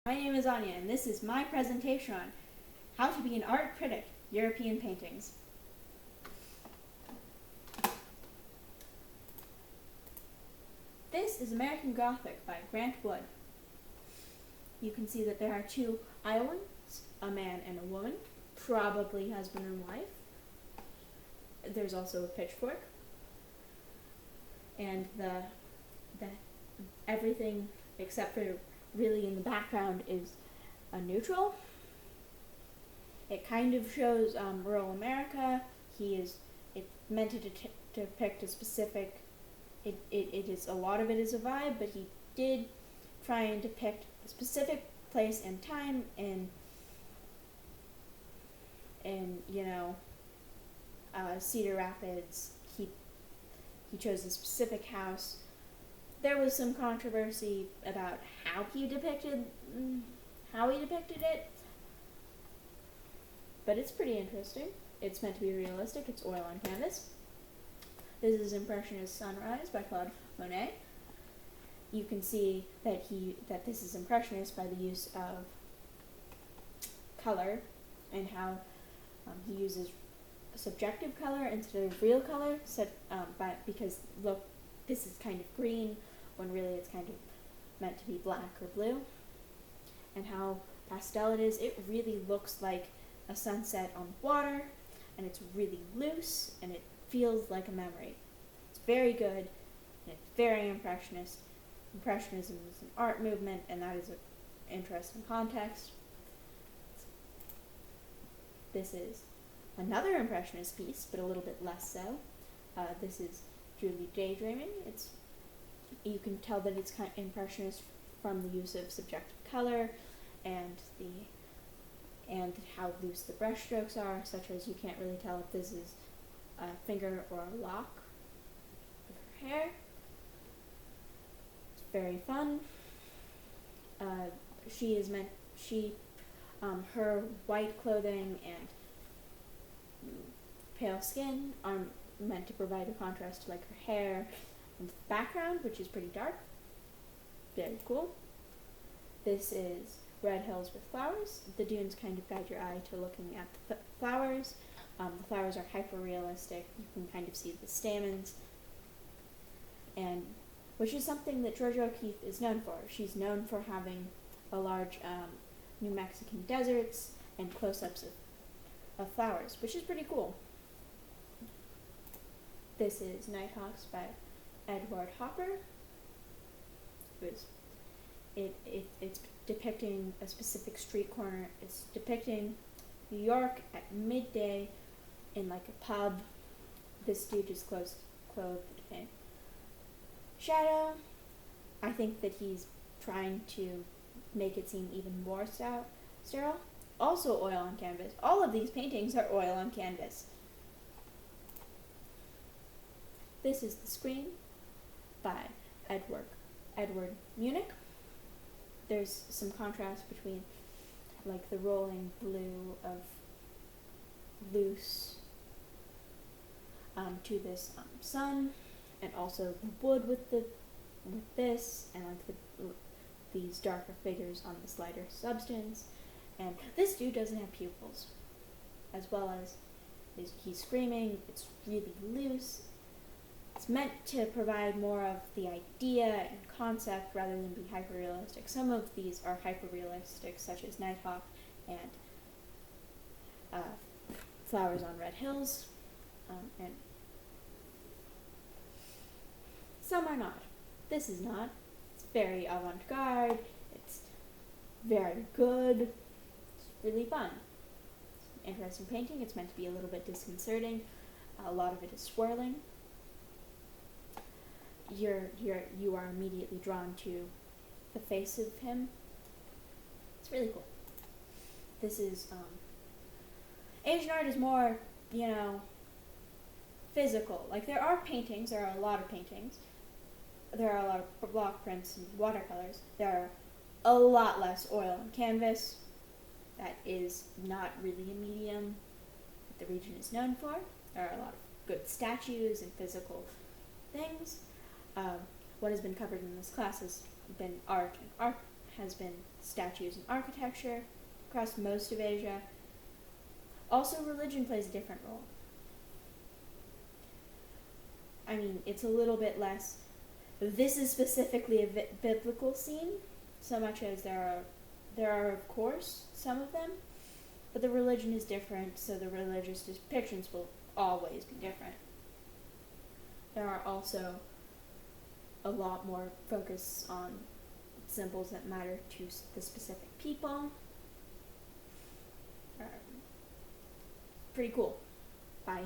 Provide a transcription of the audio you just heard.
My name is Anya, and this is my presentation on how to be an art critic, European paintings. This is American Gothic by Grant Wood. You can see that there are two Iowans, a man and a woman, probably husband and wife. There's also a pitchfork. And the everything except for really in the background is a neutral. It kind of shows rural America. It's meant to depict a specific. It is a lot of it is a vibe, but he did try and depict a specific place and time in Cedar Rapids. He chose a specific house. There was some controversy about how he depicted it, but it's pretty interesting. It's meant to be realistic. It's oil on canvas. This is Impressionist Sunrise by Claude Monet. You can see that this is Impressionist by the use of color and how he uses subjective color instead of real color. Because look, this is kind of green when really it's kind of meant to be black or blue. And how pastel it is. It really looks like a sunset on water, and it's really loose, and it feels like a memory. It's very good, and it's very impressionist. Impressionism is an art movement, and that is an interesting context. This is another impressionist piece, but a little bit less so. This is Julie Daydreaming. You can tell that it's kind of impressionist from the use of subjective color and how loose the brush strokes are, such as you can't really tell if this is a finger or a lock of her hair. It's very fun. Her white clothing and pale skin are meant to provide a contrast to like her hair and the background, which is pretty dark. Very cool. This is Red Hills with Flowers. The dunes kind of guide your eye to looking at the flowers. The flowers are hyper-realistic. You can kind of see the stamens, and which is something that Georgia O'Keeffe is known for. She's known for having a large New Mexican deserts and close-ups of flowers, which is pretty cool. This is Nighthawks by Edward Hopper. It's depicting a specific street corner. It's depicting New York at midday in like a pub. This dude is clothed in shadow. I think that he's trying to make it seem even more sterile. Also oil on canvas. All of these paintings are oil on canvas. This is The Scream by Edward Munich. There's some contrast between like the rolling blue of loose to this sun, and also the wood with this, and like these darker figures on this lighter substance. And this dude doesn't have pupils, as well as he's screaming. It's really loose. It's meant to provide more of the idea and concept rather than be hyper-realistic. Some of these are hyper-realistic, such as Nighthawk and Flowers on Red Hills, and some are not. This is not. It's very avant-garde. It's very good. It's really fun. It's an interesting painting. It's meant to be a little bit disconcerting. A lot of it is swirling. You are immediately drawn to the face of him. It's really cool. This is Asian art is more, physical. Like there are a lot of paintings. There are a lot of block prints and watercolors. There are a lot less oil on canvas. That is not really a medium that the region is known for. There are a lot of good statues and physical things. What has been covered in this class has been art and has been statues and architecture across most of Asia. Also, religion plays a different role. I mean, it's a little bit less. This is specifically a biblical scene, so much as there are of course some of them, but the religion is different, so the religious depictions will always be different. There are also a lot more focus on symbols that matter to the specific people. Pretty cool. Bye.